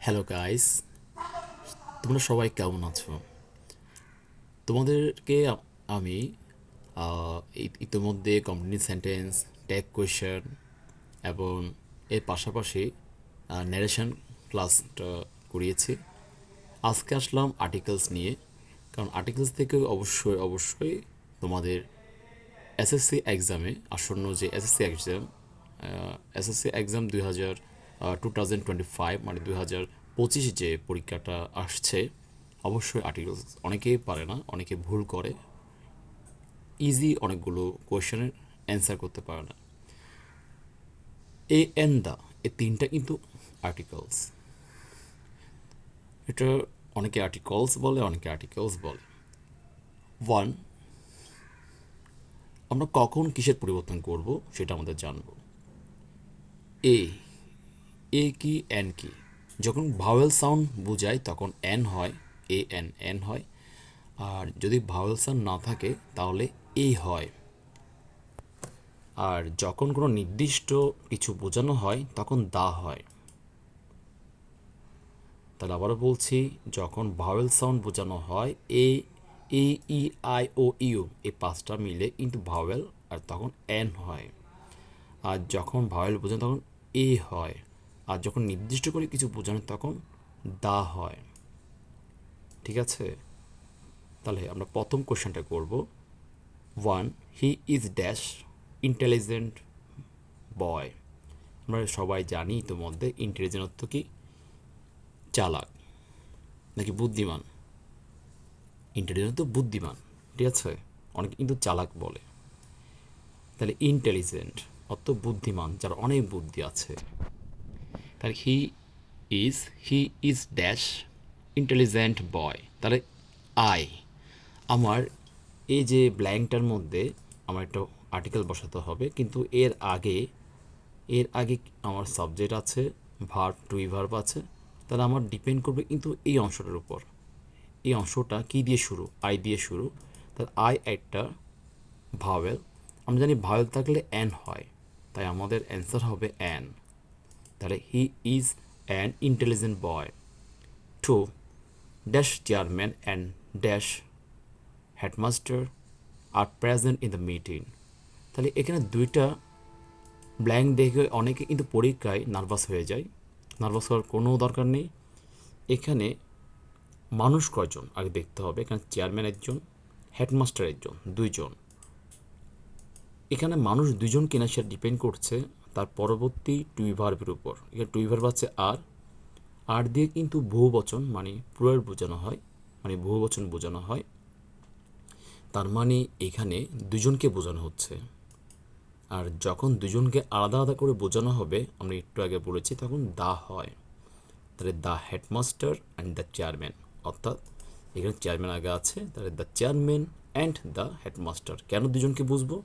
Hello guys, তোমরা সবাই কেমন আছো? তোমাদেরকে আমি ইতিমধ্যে কমপ্লিট সেন্টেন্স, ট্যাগ কোয়েশ্চেন এবং এর পাশাপাশি ন্যারেশন ক্লাসটা করিয়েছি। আজকে আসলাম আর্টিকেলস নিয়ে, কারণ আর্টিকেলস থেকে অবশ্যই তোমাদের এসএসসি এক্সামে আসন্ন যে এসএসসি এক্সাম 2025 মানে 2025 যে পরীক্ষাটা আসছে, অবশ্যই আর্টিকেলস অনেকেই পারে না, অনেকে ভুল করে, ইজি অনেকগুলো কোয়েশ্চেনের অ্যান্সার করতে পারে না। এ এন দা, এই তিনটা কিন্তু আর্টিকেলস। এটা অনেকে আর্টিকলস বলে, অনেকে আর্টিকেলস বলে। ওয়ান, আমরা কখন কিসের পরিবর্তন করব সেটা আমাদের জানবো। এ এ কি, এন কি? যখন ভাওয়েল সাউন্ড বোঝায় তখন এন হয়, এ এন এন হয়। আর যদি ভাওয়েল সাউন্ড না থাকে তাহলে এ হয়। আর যখন কোনো নির্দিষ্ট কিছু বোঝানো হয় তখন দা হয়। তাহলে আবারও বলছি, যখন ভাওয়েল সাউন্ড বোঝানো হয় এ, এ, ই, আই, ও, ইউ, এই পাঁচটা মিলে কিন্তু ভাওয়েল, আর তখন এন হয়। আর যখন ভাওয়েল বোঝানো তখন এ হয়। আর যখন নির্দিষ্ট করে কিছু বোঝানো তখন দা হয়। ঠিক আছে? তাহলে আমরা প্রথম কোশ্চেনটা করব। One, he is dash intelligent বয়। আমরা সবাই জানি ইতিমধ্যে ইন্টেলিজেন্ট অর্থ কি? চালাক নাকি বুদ্ধিমান। ইন্টেলিজেন্ট তো বুদ্ধিমান, ঠিক আছে? অনেকে কিন্তু চালাক বলে। তাহলে ইন্টেলিজেন্ট অর্থ বুদ্ধিমান, যার অনেক বুদ্ধি আছে। তাহলে is he is dash intelligent বয়। তাহলে আই, আমার এই যে ব্ল্যাঙ্কটার মধ্যে আমার একটা আর্টিকেল বসাতে হবে, কিন্তু এর আগে আমার সাবজেক্ট আছে, ভার্ব টু ভার্ব আছে। তাহলে আমার ডিপেন্ড করবে কিন্তু এই অংশটার উপর। এই অংশটা কি দিয়ে শুরু? আই দিয়ে শুরু। তাহলে আই একটা ভাওয়েল। আমরা জানি ভাওয়েল থাকলে অ্যান হয়, তাই আমাদের অ্যান্সার হবে অ্যান। তাহলে he is an intelligent boy. Two, dash chairman and dash headmaster are present in the meeting. তাহলে এখানে দুইটা ব্ল্যাঙ্ক দেখে অনেকে কিন্তু পরীক্ষায় নার্ভাস হয়ে যায়। নার্ভাস হওয়ার কোনো দরকার নেই। এখানে মানুষ কয়জন আগে দেখতে হবে। এখানে চেয়ারম্যান একজন, হেডমাস্টার একজন, দুইজন। এখানে মানুষ দুজন কিনা সেটা ডিপেন্ড করছে তার পরবর্তী টু ভার্বের উপর। এখানে টু ভার্ব আছে আর, আর দিয়ে কিন্তু বহুবচন মানে প্লুরাল বোঝানো হয়, মানে বহুবচন বোঝানো হয়। তার মানে এখানে দুজনকে বোঝানো হচ্ছে। আর যখন দুজনকে আলাদা আলাদা করে বোঝানো হবে, আমরা একটু আগে বলেছি, তখন দা হয়। তাহলে the headmaster and the chairman, অর্থাৎ এখানে চেয়ারম্যান আগে আছে, তাহলে the chairman and the headmaster. কেন দুজনকে বুঝবো?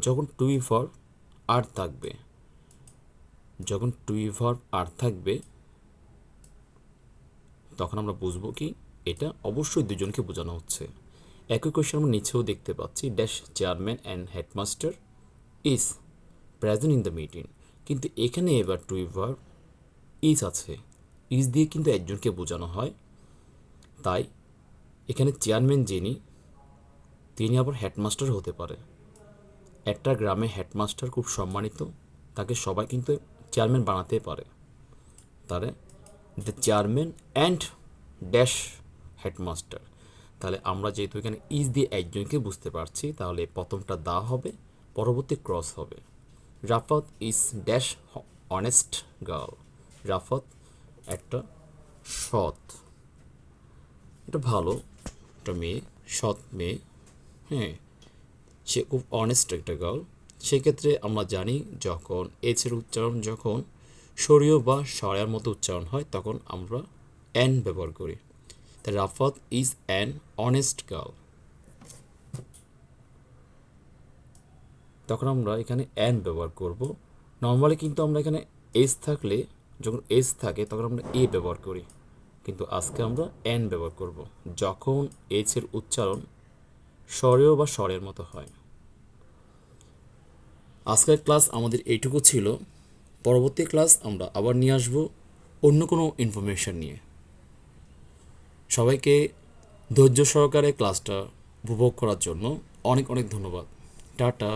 যখন টু ভার্ব আর থাকবে, যখন টু ভার্ব আর থাকবে তখন আমরা বুঝবো কি এটা অবশ্যই দুজনকে বোঝানো হচ্ছে। একই কোয়েশ্চেন আমরা নিচেও দেখতে পাচ্ছি, dash chairman and headmaster is present in the meeting. কিন্তু এখানে এবার টু ভার্ব ইজ আছে, ইজ দিয়ে কিন্তু একজনকে বোঝানো হয়। তাই এখানে চেয়ারম্যান যিনি, তিনি আবার হেডমাস্টার হতে পারে। একটা গ্রামে হেডমাস্টার খুব সম্মানিত, তাকে সবাই কিন্তু চেয়ারম্যান বানাতে পারে। তাহলে the chairman and dash headmaster. তাহলে আমরা যেহেতু এখানে ইজ দিয়ে একজনকে বুঝতে পারছি, তাহলে প্রথমটা দা হবে, পরবর্তী ক্রস হবে। Rafat is dash honest girl. Rafat একটা সৎ, এটা ভালো, একটা মেয়ে, সৎ মেয়ে। হ্যাঁ, সে খুব অনেস্ট একটা গার্ল। সেক্ষেত্রে আমরা জানি যখন এইচের উচ্চারণ যখন সরীয় বা সরার মতো উচ্চারণ হয় তখন আমরা অ্যান ব্যবহার করি। তাই Rafat is an honest girl, তখন আমরা এখানে অ্যান ব্যবহার করব। নর্মালি কিন্তু আমরা এখানে এস থাকলে, যখন এস থাকে তখন আমরা এ ব্যবহার করি, কিন্তু আজকে আমরা অ্যান ব্যবহার করব যখন এইচের উচ্চারণ স্বরেয় বা স্বরের মতো হয়। আজকের ক্লাস আমাদের এইটুকু ছিল। পরবর্তী ক্লাস আমরা আবার নিয়ে আসবো অন্য কোনো ইনফরমেশন নিয়ে। সবাইকে ধৈর্য সহকারে ক্লাসটা উপভোগ করার জন্য অনেক অনেক ধন্যবাদ। টাটা।